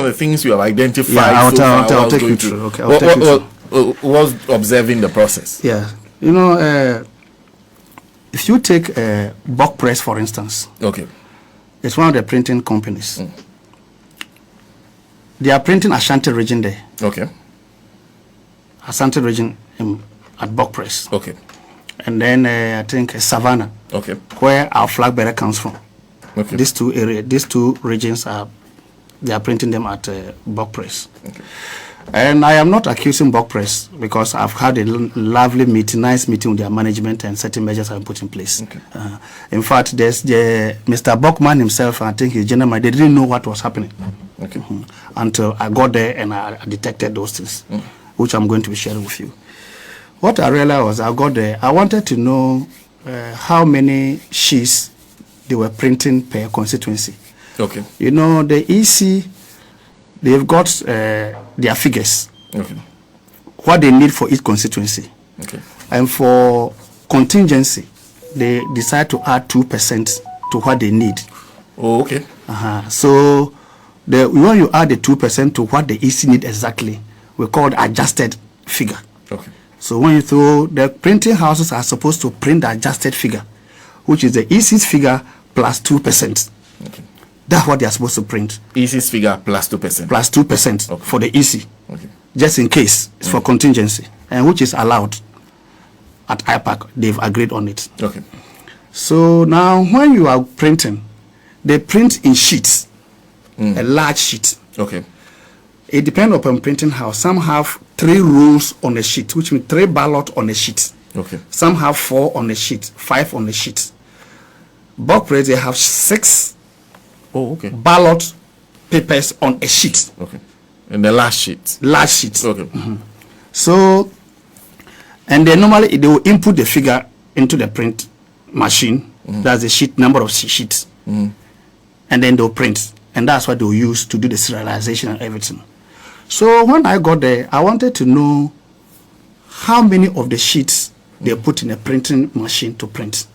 of the things you have identified. Yeah, I'll take you through. Okay, I'll take you through. Was observing the process. Yeah, you know, if you take Bulk Press, for instance, okay, it's one of the printing companies. They are printing Ashanti region there. Okay. Ashanti region at Bulk Press. Okay. And then I think Savannah. Okay. Where our flag bearer comes from. Okay. These two regions they are printing them at Bulk Press. Okay. And I am not accusing Bulk Press because I've had a lovely nice meeting with their management and certain measures have been put in place. Okay. In fact, there's Mr. Buckman himself, I think his general manager, they didn't know what was happening. Okay. Until I got there and I detected those things, which I'm going to be sharing with you. What I realized was I got there, I wanted to know how many sheets they were printing per constituency. Okay. You know, the EC, they've got their figures. Okay. What they need for each constituency. Okay. And for contingency, they decide to add 2% to what they need. Oh, okay. So when you add the 2% to what the EC need exactly, we call it adjusted figure. Okay. So when you throw, the printing houses are supposed to print the adjusted figure, which is the EC's figure plus 2%. Okay. That's what they are supposed to print. EC's figure plus 2%. Plus 2% for the EC. Okay. Just in case. It's for contingency. And which is allowed at IPAC. They've agreed on it. Okay. So now when you are printing, they print in sheets. A large sheet. Okay. It depends upon printing house. Some have 3 rolls on a sheet, which means 3 ballots on a sheet. Okay. Some have 4 on a sheet, 5 on a sheet. Bulk Press, they have 6 ballot papers on a sheet. Okay. And the last sheet. Large sheet. Okay. So, and then normally they will input the figure into the print machine. That's the sheet, number of sheets. And then they'll print. And that's what they'll use to do the serialization and everything. So when I got there, I wanted to know how many of the sheets they put in a printing machine to print.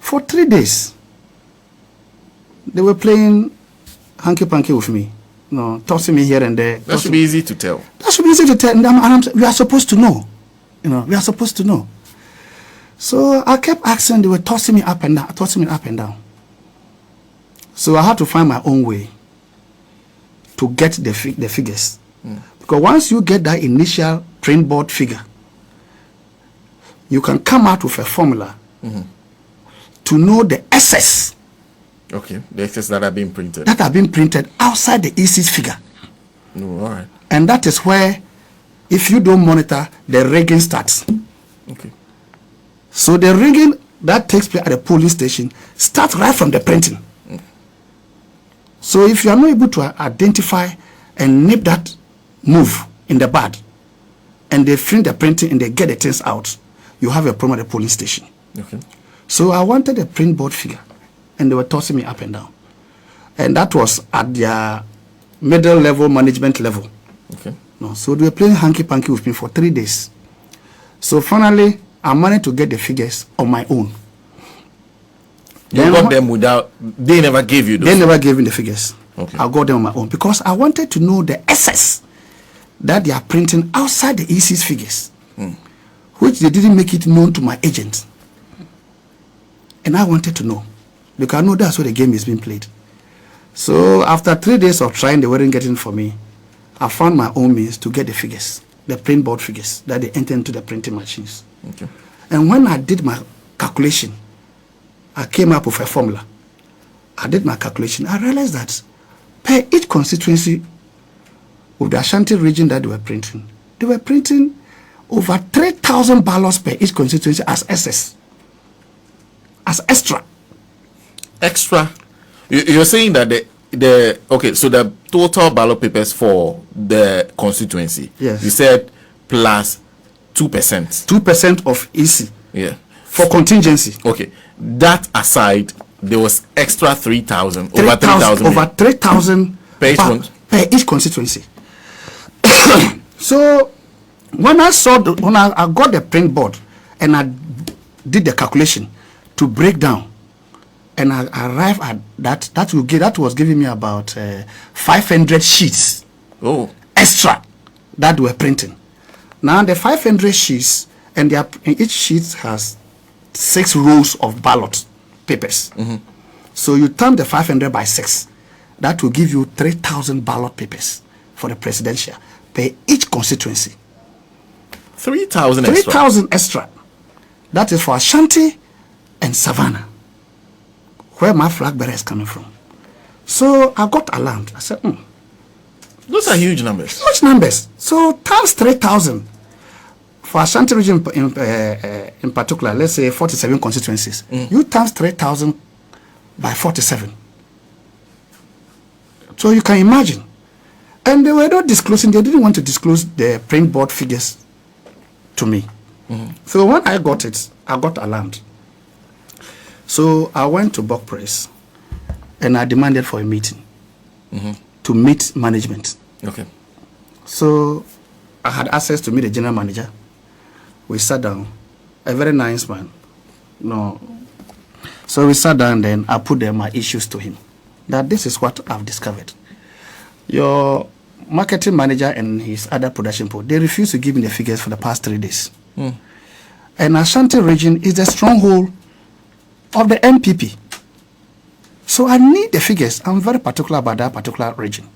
For 3 days, they were playing hanky-panky with me, tossing me here and there. That should be easy to tell. That should be easy to tell. And we are supposed to know. We are supposed to know. So I kept asking, they were tossing me up and down, So I had to find my own way to get the figures. Because once you get that initial print board figure, you can come out with a formula to know the excess. Okay, the excess that have been printed. That have been printed outside the EC's figure. Oh, all right. And that is where, if you don't monitor, the rigging starts. Okay. So the rigging that takes place at the polling station starts right from the printing. So if you are not able to identify and nip that move in the bud, and they finish the printing and they get the things out, you have a problem at the polling station. Okay. So I wanted a print board figure, and they were tossing me up and down. And that was at their middle level, management level. Okay. So they were playing hanky-panky with me for 3 days. So finally, I managed to get the figures on my own. You got them without, they never gave you those? They never gave me the figures. Okay. I got them on my own because I wanted to know the excess that they are printing outside the EC's figures, which they didn't make it known to my agent. And I wanted to know, because I know that's where the game is being played. So after 3 days of trying, they weren't getting for me. I found my own means to get the figures, the print board figures that they enter into the printing machines. Okay. And when I did my calculation, I came up with a formula. I did my calculation. I realized that per each constituency of the Ashanti region that they were printing over 3,000 ballots per each constituency as excess, as extra. Extra? You're saying that so the total ballot papers for the constituency, yes, you said plus 2%. 2% of EC. Yeah. For contingency. Okay. That aside, there was extra 3,000. Over 3,000. Over 3,000 per each constituency. So when I got the print board and I did the calculation to break down and I arrived at that. That was giving me about 500 sheets. Oh. Extra that we're printing. Now the 500 sheets, and each sheet has 6 rows of ballot papers. So you times the 500 by 6. That will give you 3,000 ballot papers for the presidential per each constituency. 3,000 extra. 3,000 extra. That is for Ashanti and Savannah, where my flag bearer is coming from. So I got alarmed. I said, Those are huge numbers. Huge numbers. So times 3,000 for Ashanti region in particular, let's say 47 constituencies. You times 3,000 by 47. So you can imagine. And they were not disclosing, they didn't want to disclose the print board figures to me. So when I got it, I got alarmed. So I went to Buck Press and I demanded for a meeting to meet management. Okay. So I had access to meet the general manager. We sat down, a very nice man. No. So we sat down, then I put my issues to him. That this is what I've discovered. Your marketing manager and his other production people, they refuse to give me the figures for the past 3 days. And Ashanti region is the stronghold of the NPP. So I need the figures. I'm very particular about that particular region.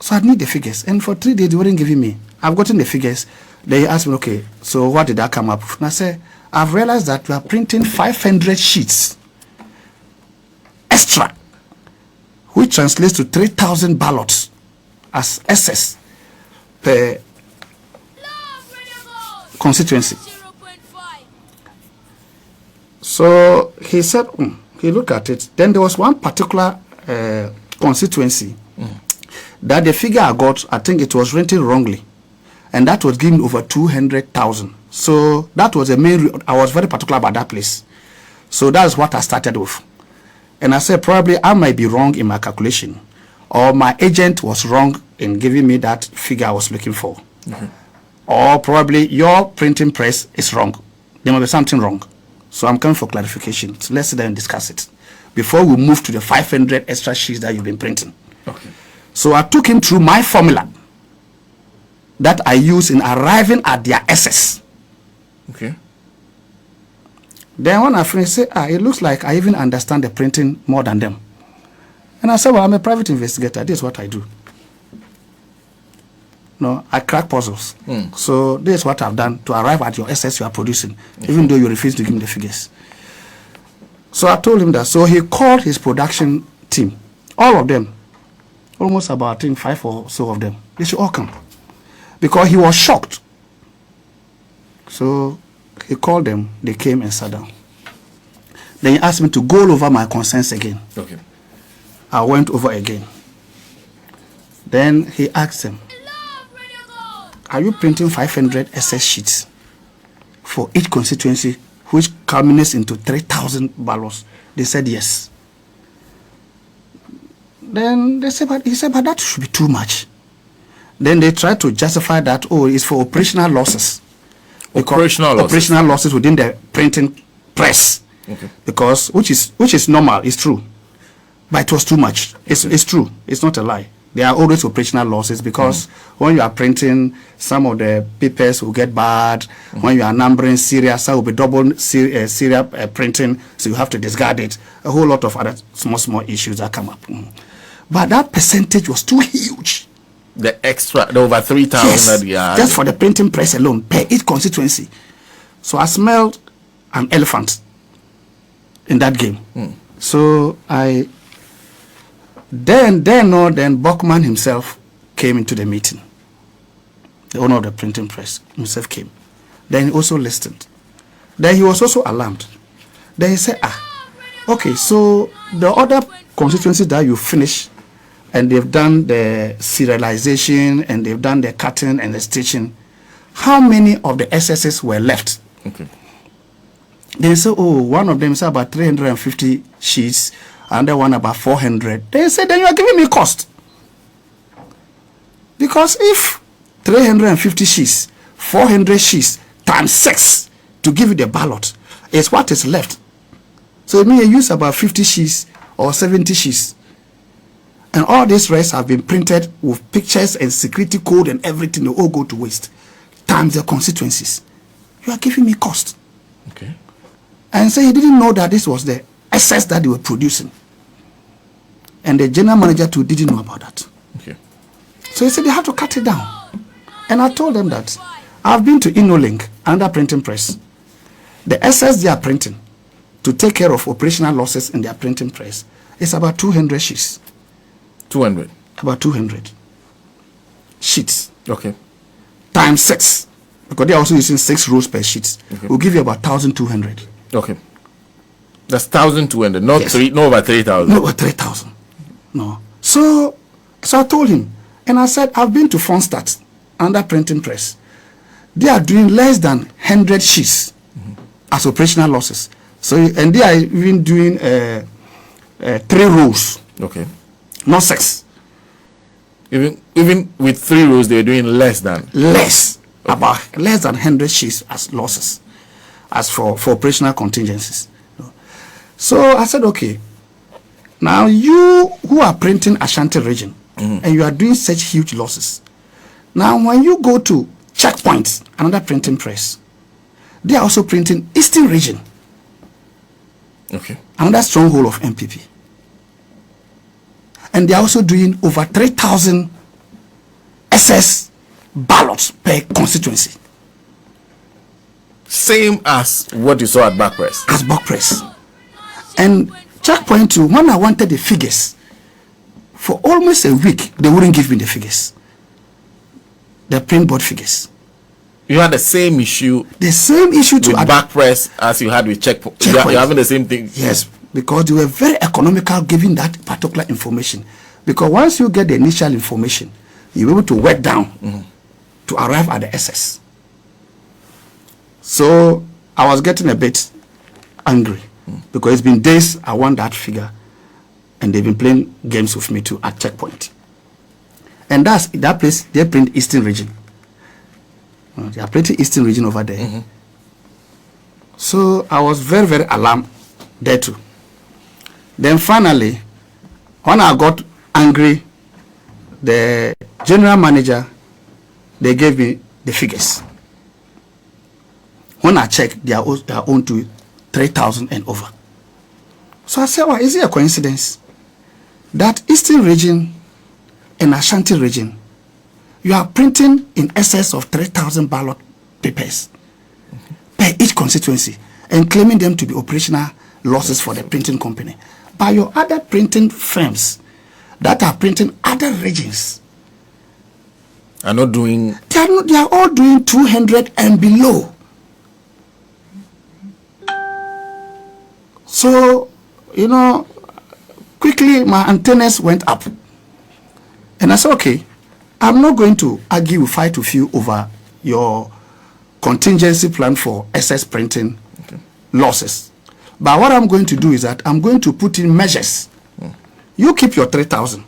So I need the figures. And for 3 days, they weren't giving me. I've gotten the figures. They asked me, okay, so what did I come up with? And I said, I've realized that we are printing 500 sheets extra, which translates to 3,000 ballots as excess per constituency. So he said, he looked at it. Then there was one particular constituency that the figure I got, I think it was rented wrongly. And that was given over 200,000. So that was the main, I was very particular about that place. So that's what I started with. And I said, probably I might be wrong in my calculation, or my agent was wrong in giving me that figure I was looking for. Or probably your printing press is wrong. There must be something wrong. So I'm coming for clarification. So let's sit down and discuss it before we move to the 500 extra sheets that you've been printing. Okay. So I took him through my formula that I use in arriving at their SS. Okay. Then when I finished, say, it looks like I even understand the printing more than them. And I said, well, I'm a private investigator. This is what I do. No, I crack puzzles. So this is what I've done to arrive at your SS you are producing, even though you refuse to give me the figures. So I told him that. So he called his production team, all of them, almost about, I think, 5 or so of them. They should all come, because he was shocked. So he called them. They came and sat down. Then he asked me to go over my concerns again. Okay. I went over again. Then he asked them, are you printing 500 SS sheets for each constituency, which culminates into 3,000 ballots? They said yes. Then they said, he said, but that should be too much. Then they tried to justify that, it's for operational losses. Operational losses within the printing press. Okay. Because, which is normal, it's true. But it was too much. It's true. It's not a lie. There are always operational losses, because when you are printing, some of the papers will get bad. When you are numbering serial, some will be double serial printing, so you have to discard it. A whole lot of other small issues that come up. But that percentage was too huge. The extra, the over 3,000. Yes, just for the printing press alone, per each constituency. So I smelled an elephant in that game. So Then Buckman himself came into the meeting. The owner of the printing press himself came. Then he also listened. Then he was also alarmed. Then he said, okay, so the other constituencies that you finished, and they've done the serialization, and they've done the cutting and the stitching, how many of the SSs were left? Okay. Then he said, one of them is about 350 sheets, another one about 400. They said, then you are giving me cost. Because if 350 sheets, 400 sheets, times 6 to give you the ballot is what is left, So it means you use about 50 sheets or 70 sheets. And all these rest have been printed with pictures and security code and everything. They all go to waste. Times the constituencies. You are giving me cost. Okay. And so he didn't know that this was the excess that they were producing. And the general manager too didn't know about that. Okay. So he said they have to cut it down. And I told them that I've been to InnoLink, another printing press. The excess they are printing to take care of operational losses in their printing press is about 200 sheets. 200. About 200 sheets. Okay. Times 6. Because they're also using 6 rows per sheet. Okay. Will give you about 1,200. Okay. That's 1,200, not Yes. no over 3,000. No, over 3,000. No. So I told him, and I said, I've been to Fonstadt, under printing press. They are doing less than 100 sheets as operational losses. So, and they are even doing 3 rows, Okay. not 6. Even with 3 rows, they're doing less than. Less, about less than 100 sheets as losses, as for operational contingencies. So I said, okay, now you who are printing Ashanti region, and you are doing such huge losses. Now when you go to Checkpoint, another printing press, they are also printing Eastern region, Okay. another stronghold of NPP. And they are also doing over 3,000 SS ballots per constituency. Same as what you saw at Back Press. As Back Press. And Checkpoint too, when I wanted the figures, for almost a week, they wouldn't give me the figures. The print board figures. You had the same issue The same issue to with Back Press as you had with Checkpoint. Checkpoint. You're having the same thing. Yes, because they were very economical giving that particular information. Because once you get the initial information, you're able to work down to arrive at the SS. So I was getting a bit angry because it's been days I want that figure, and they've been playing games with me too at Checkpoint. And that's that place, they print Eastern region. They are printing Eastern region over there. So I was very, very alarmed there too. Then finally, when I got angry, the general manager, they gave me the figures. When I checked, they are own to 3,000 and over. So I said, well, is it a coincidence that Eastern region and Ashanti region, you are printing in excess of 3,000 ballot papers per each constituency and claiming them to be operational losses for the printing company. But your other printing firms that are printing other regions Are not doing. they are all doing 200 and below. So, quickly my antennas went up. And I said, okay, I'm not going to argue, fight with you over your contingency plan for SS printing losses. But what I'm going to do is that I'm going to put in measures. You keep your 3,000.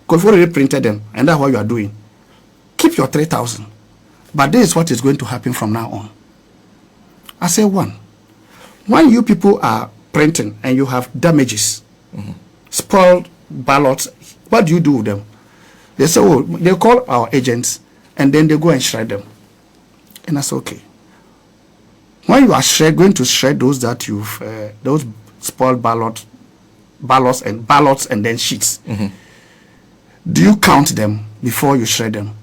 Because you've already printed them, and that's what you are doing. Keep your 3,000. But this is what is going to happen from now on. I say, one, when you people are printing and you have damages, spoiled ballots, what do you do with them? They say, oh, they call our agents and then they go and shred them. And I say, okay. When you are going to shred those that you've, those spoiled ballots and then sheets, do you count them before you shred them?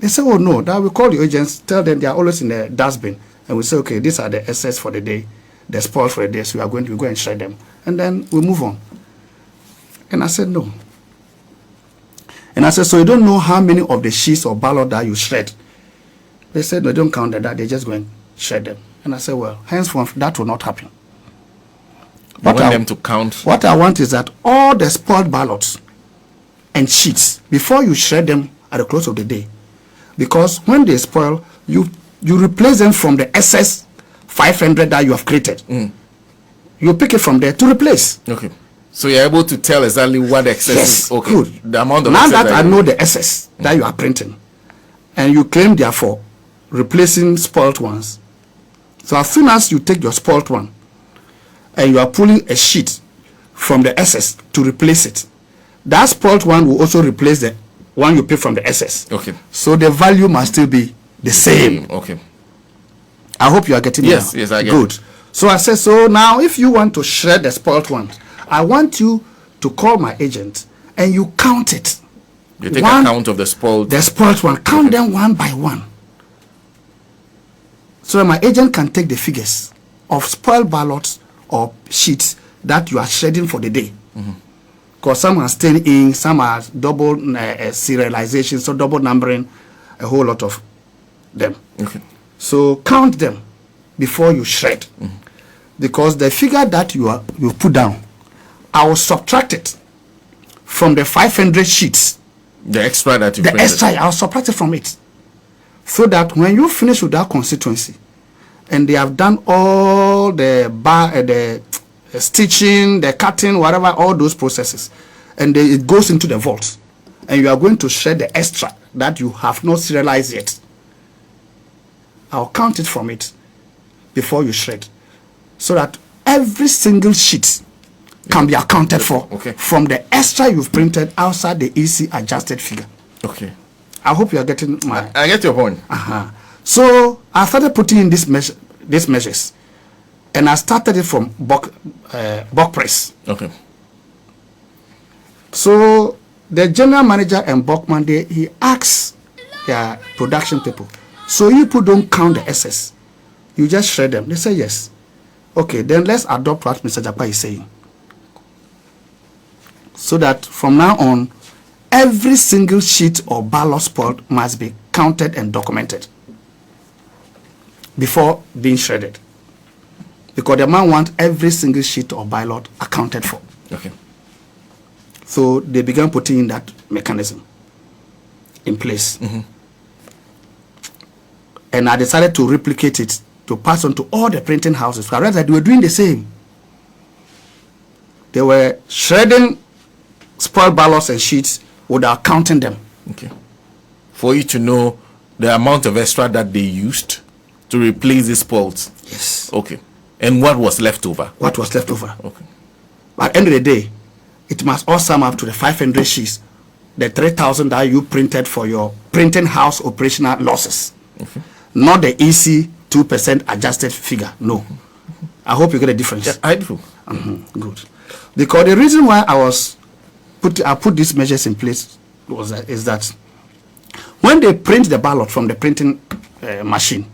They say, oh no, that we call the agents, tell them they are always in the dustbin. And we say, okay, these are the SS for the day, the spoiled for the day, so we are going to go and shred them. And then we move on. And I said, no. And I said, so you don't know how many of the sheets or ballot that you shred? They said, no, they don't count that, they just go and shred them. And I said, well, henceforth, that will not happen. You want them to count. What I want is that all the spoiled ballots and sheets, before you shred them at the close of the day, because when they spoil, you replace them from the SS 500 that you have created. You pick it from there to replace. Okay. So you're able to tell exactly what the excess is. Okay. Good. The amount of now excess that I know the SS that you are printing, and you claim therefore replacing spoiled ones. So as soon as you take your spoiled one, and you are pulling a sheet from the SS to replace it, that spoiled one will also replace the one you pick from the SS. Okay. So the value must still be the same. Okay. I hope you are getting yes, now. Yes, I get Good. it. So I said, so now if you want to shred the spoiled one, I want you to call my agent and you count it. You take account of the spoiled. The spoiled one. Count them one by one. So that my agent can take the figures of spoiled ballots or sheets that you are shredding for the day. Because some are staying in, some are double serialization, so double numbering, a whole lot of them. Okay. So count them before you shred. Because the figure that you put down, I will subtract it from the 500 sheets. The extra that you The printed. extra, I'll subtract it from it. So that when you finish with that constituency, and they have done all the stitching, the cutting, whatever, all those processes, and it goes into the vault, and you are going to shred the extra that you have not serialized yet. I'll count it from it before you shred, so that every single sheet can be accounted for from the extra you've printed outside the EC adjusted figure. Okay. I hope you are getting my... I get your point. So I started putting in these measures, and I started it from bulk press. Okay. So the general manager and bulkman, he asks their production people, so you people don't count the SS, you just shred them. They say yes. Okay, then let's adopt what Mr. Jakpa is saying, so that from now on, every single sheet or ballot spot must be counted and documented before being shredded, because the man wants every single sheet or ballot accounted for. Okay. So they began putting in that mechanism in place. And I decided to replicate it, to pass on to all the printing houses. I realized that they were doing the same. They were shredding spoiled ballots and sheets without counting them. Okay. For you to know the amount of extra that they used to replace the spoils. Yes. Okay. And what was left over? What was left over. Okay. But at the end of the day, it must all sum up to the 500 sheets, the 3,000 that you printed for your printing house operational losses. Okay. Not the EC 2% adjusted figure. No. I hope you get a difference. Yeah, I do. Good. Because the reason why I put these measures in place is that when they print the ballot from the printing machine,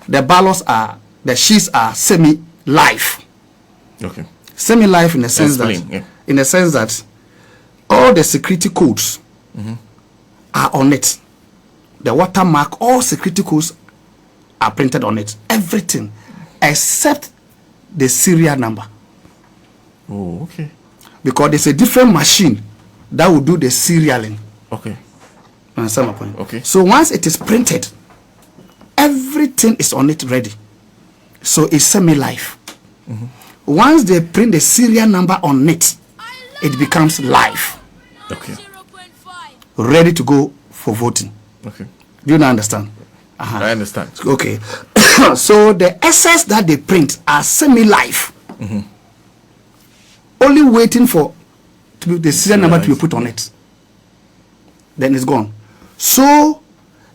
the sheets are semi-live. Okay. Semi-live in the sense that all the security codes are on it. The watermark, all security codes are printed on it. Everything except the serial number. Oh, okay. Because there's a different machine that will do the serialing. Okay. Understand my point? Okay. So once it is printed, everything is on it ready. So it's semi-live. Once they print the serial number on it, it becomes live. Okay. Ready to go for voting. Okay. Do you not understand? I understand. Okay. So the SS that they print are semi-live. Only waiting for the serial number to be put on it. Then it's gone. So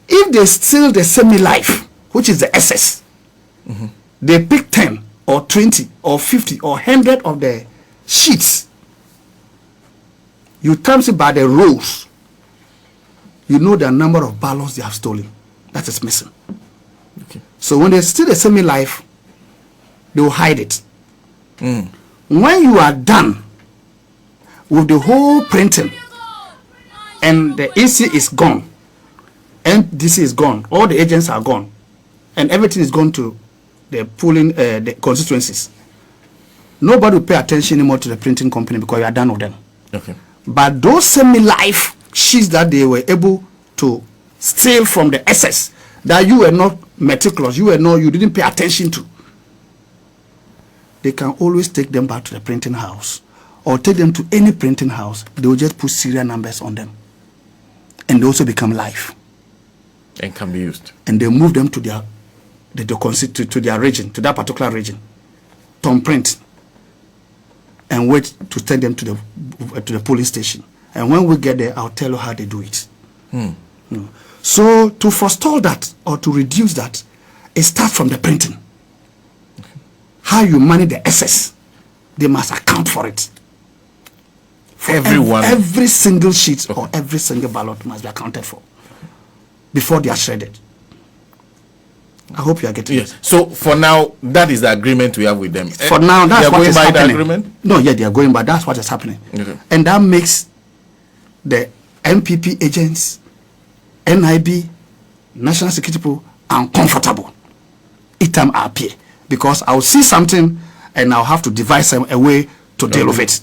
if they steal the semi-live, which is the SS, they pick 10 or 20 or 50 or 100 of the sheets. You times it by the rows. You know the number of ballots they have stolen. That is missing. Okay. So when they steal the semi-live, they will hide it. When you are done with the whole printing and the EC is gone, NDC is gone, all the agents are gone, and everything is gone to the pooling the constituencies, nobody will pay attention anymore to the printing company because you are done with them. Okay. But those semi-live sheets that they were able to steal from the SS, that you were not meticulous, you didn't pay attention to, they can always take them back to the printing house or take them to any printing house. They will just put serial numbers on them, and they also become live And can be used. and they move them to their region, to that particular region, to print. and wait to send them to the police station. And when we get there, I'll tell you how they do it. So to forestall that or to reduce that, it starts from the printing. How you manage the excess, they must account for it. For everyone, every single sheet or every single ballot must be accounted for before they are shredded. I hope you are getting it. So for now, that is the agreement we have with them. For now, that's what is happening. The agreement? No, yeah, they are going by. That's what is happening. Okay. And that makes the NPP agents, NIB, National Security people uncomfortable each time I appear, because I'll see something and I'll have to devise a way to deal with it.